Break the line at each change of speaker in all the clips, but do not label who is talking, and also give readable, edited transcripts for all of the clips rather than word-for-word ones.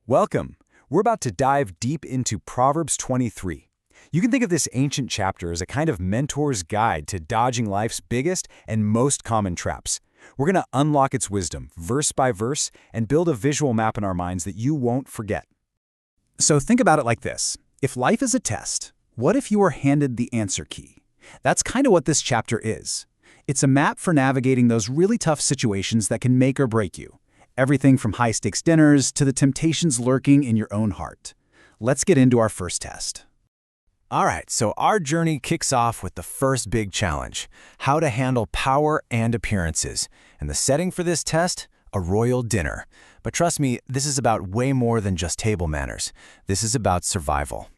Welcome. We're about to dive deep into Proverbs 23. You can think of this ancient chapter as a kind of mentor's guide to dodging life's biggest and most common traps. We're going to unlock its wisdom, verse by verse, and build a visual map in our minds that you won't forget. So think about it like this. If life is a test, what if you were handed the answer key? That's kind of what this chapter is. It's a map for navigating those really tough situations that can make or break you. Everything from high-stakes dinners to the temptations lurking in your own heart. Let's get into our first test.
All right, so our journey kicks off with the first big challenge, how to handle power and appearances. And the setting for this test? A royal dinner. But trust me, this is about way more than just table manners. This is about survival.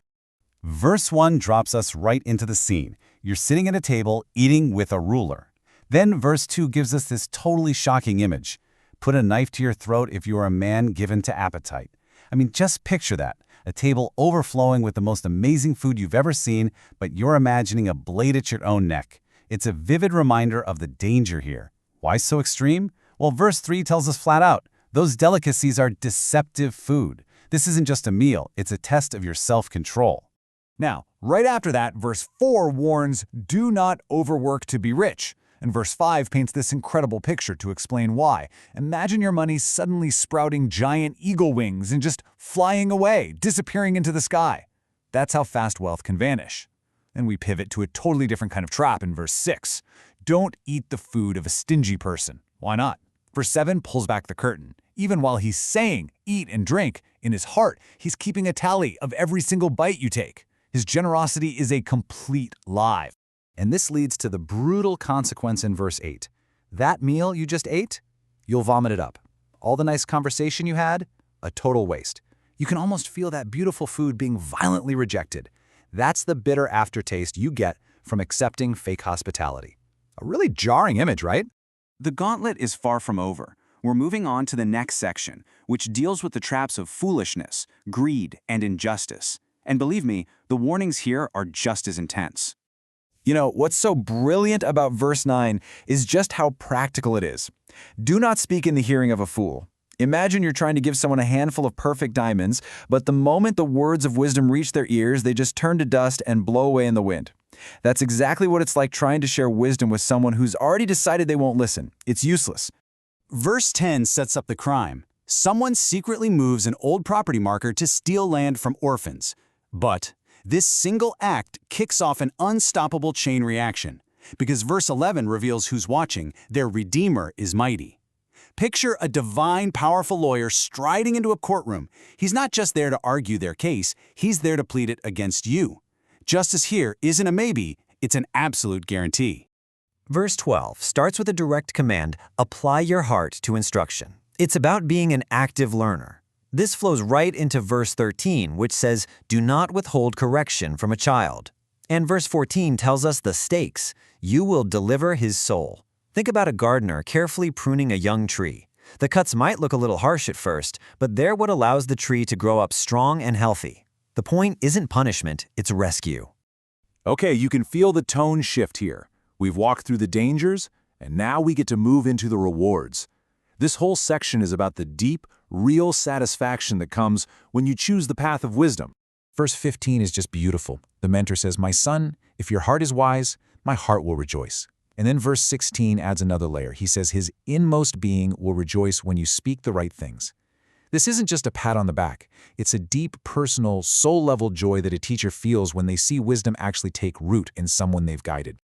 Verse 1 drops us right into the scene. You're sitting at a table, eating with a ruler. Then verse 2 gives us this totally shocking image. Put a knife to your throat if you are a man given to appetite. I mean, just picture that. A table overflowing with the most amazing food you've ever seen, but you're imagining a blade at your own neck. It's a vivid reminder of the danger here. Why so extreme? Well, verse 3 tells us flat out, those delicacies are deceptive food. This isn't just a meal, it's a test of your self-control.
Now, right after that, verse 4 warns, do not overwork to be rich. And verse 5 paints this incredible picture to explain why. Imagine your money suddenly sprouting giant eagle wings and just flying away, disappearing into the sky. That's how fast wealth can vanish. Then we pivot to a totally different kind of trap in verse 6. Don't eat the food of a stingy person. Why not? Verse 7 pulls back the curtain. Even while he's saying eat and drink, in his heart, he's keeping a tally of every single bite you take. His generosity is a complete lie.
And this leads to the brutal consequence in verse 8. That meal you just ate, you'll vomit it up. All the nice conversation you had, a total waste. You can almost feel that beautiful food being violently rejected. That's the bitter aftertaste you get from accepting fake hospitality. A really jarring image, right?
The gauntlet is far from over. We're moving on to the next section, which deals with the traps of foolishness, greed, and injustice. And believe me, the warnings here are just as intense.
You know, what's so brilliant about verse 9 is just how practical it is. Do not speak in the hearing of a fool. Imagine you're trying to give someone a handful of perfect diamonds, but the moment the words of wisdom reach their ears, they just turn to dust and blow away in the wind. That's exactly what it's like trying to share wisdom with someone who's already decided they won't listen. It's useless. Verse 10 sets up the crime. Someone secretly moves an old property marker to steal land from orphans. But this single act kicks off an unstoppable chain reaction, because verse 11 reveals who's watching. Their Redeemer is mighty. Picture a divine, powerful lawyer striding into a courtroom. He's not just there to argue their case, he's there to plead it against you. Justice here isn't a maybe, it's an absolute guarantee.
Verse 12 starts with a direct command, apply your heart to instruction. It's about being an active learner. This flows right into verse 13, which says, do not withhold correction from a child. And verse 14 tells us the stakes. You will deliver his soul. Think about a gardener carefully pruning a young tree. The cuts might look a little harsh at first, but they're what allows the tree to grow up strong and healthy. The point isn't punishment, it's rescue.
Okay, you can feel the tone shift here. We've walked through the dangers, and now we get to move into the rewards. This whole section is about the deep, real satisfaction that comes when you choose the path of wisdom. Verse 15 is just beautiful. The mentor says, my son, if your heart is wise, my heart will rejoice. And then verse 16 adds another layer. He says his inmost being will rejoice when you speak the right things. This isn't just a pat on the back. It's a deep, personal, soul-level joy that a teacher feels when they see wisdom actually take root in someone they've guided.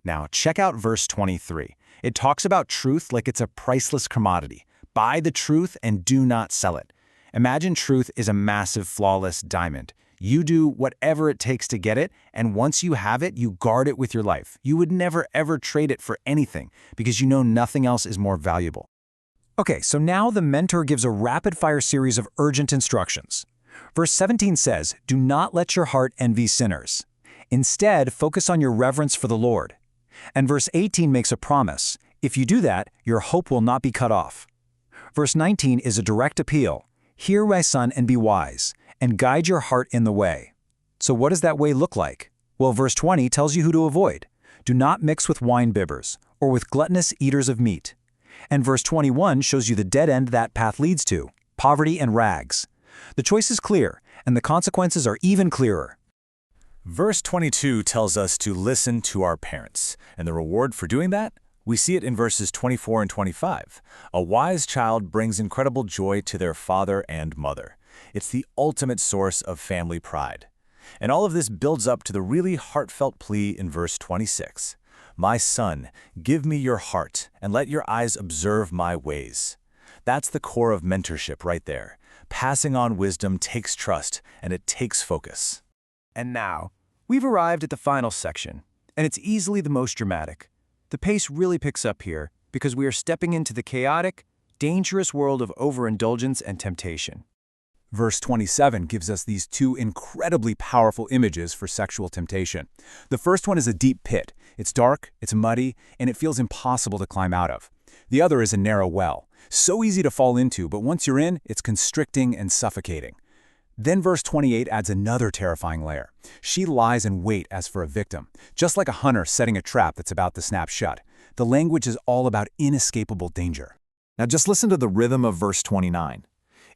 Now, check out verse 23. It talks about truth like it's a priceless commodity. Buy the truth and do not sell it. Imagine truth is a massive, flawless diamond. You do whatever it takes to get it, and once you have it, you guard it with your life. You would never, ever trade it for anything because you know nothing else is more valuable. Okay, so now the mentor gives a rapid-fire series of urgent instructions. Verse 17 says, do not let your heart envy sinners. Instead, focus on your reverence for the Lord. And verse 18 makes a promise. If you do that, your hope will not be cut off. Verse 19 is a direct appeal. Hear, my son, and be wise, and guide your heart in the way. So what does that way look like? Well, verse 20 tells you who to avoid. Do not mix with wine bibbers, or with gluttonous eaters of meat. And verse 21 shows you the dead end that path leads to, poverty and rags.
The choice is clear, and the consequences are even clearer.
Verse 22 tells us to listen to our parents, and the reward for doing that? We see it in verses 24 and 25. A wise child brings incredible joy to their father and mother. It's the ultimate source of family pride. And all of this builds up to the really heartfelt plea in verse 26. My son, give me your heart, and let your eyes observe my ways. That's the core of mentorship right there. Passing on wisdom takes trust, and it takes focus.
And now, we've arrived at the final section, and it's easily the most dramatic. The pace really picks up here because we are stepping into the chaotic, dangerous world of overindulgence and temptation.
Verse 27 gives us these two incredibly powerful images for sexual temptation. The first one is a deep pit. It's dark, it's muddy, and it feels impossible to climb out of. The other is a narrow well. So easy to fall into, but once you're in, it's constricting and suffocating. Then verse 28 adds another terrifying layer. She lies in wait as for a victim, just like a hunter setting a trap that's about to snap shut. The language is all about inescapable danger.
Now just listen to the rhythm of verse 29.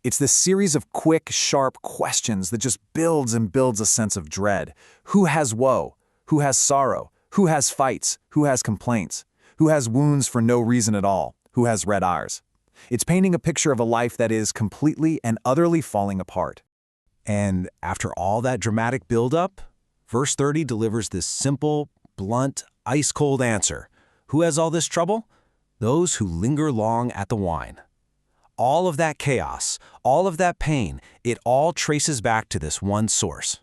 It's this series of quick, sharp questions that just builds and builds a sense of dread. Who has woe? Who has sorrow? Who has fights? Who has complaints? Who has wounds for no reason at all? Who has red eyes? It's painting a picture of a life that is completely and utterly falling apart.
And after all that dramatic buildup, verse 30 delivers this simple, blunt, ice-cold answer. Who has all this trouble? Those who linger long at the wine. All of that chaos, all of that pain, it all traces back to this one source.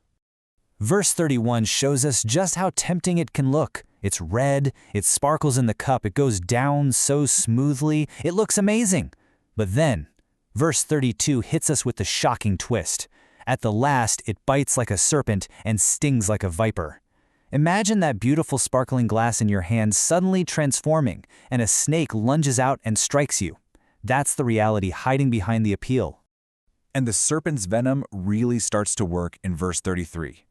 Verse 31 shows us just how tempting it can look. It's red, it sparkles in the cup, it goes down so smoothly, it looks amazing. But then, verse 32 hits us with the shocking twist. At the last, it bites like a serpent and stings like a viper. Imagine that beautiful sparkling glass in your hand suddenly transforming, and a snake lunges out and strikes you. That's the reality hiding behind the appeal.
And the serpent's venom really starts to work in verse 33.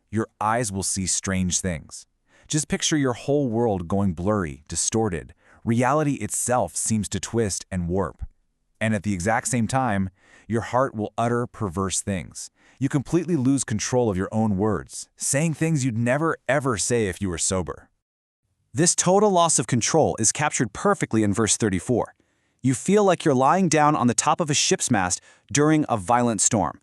Your eyes will see strange things. Just picture your whole world going blurry, distorted. Reality itself seems to twist and warp. And at the exact same time, your heart will utter perverse things. You completely lose control of your own words, saying things you'd never ever say if you were sober.
This total loss of control is captured perfectly in verse 34. You feel like you're lying down on the top of a ship's mast during a violent storm.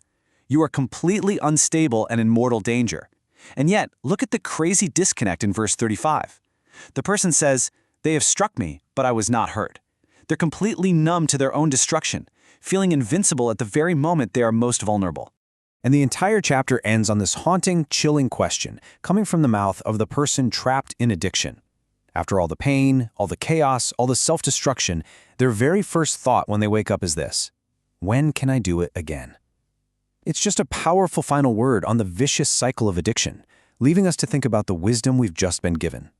You are completely unstable and in mortal danger. And yet, look at the crazy disconnect in verse 35. The person says, "They have struck me, but I was not hurt." They're completely numb to their own destruction, feeling invincible at the very moment they are most vulnerable. And the entire chapter ends on this haunting, chilling question coming from the mouth of the person trapped in addiction. After all the pain, all the chaos, all the self-destruction, their very first thought when they wake up is this: when can I do it again? It's just a powerful final word on the vicious cycle of addiction, leaving us to think about the wisdom we've just been given.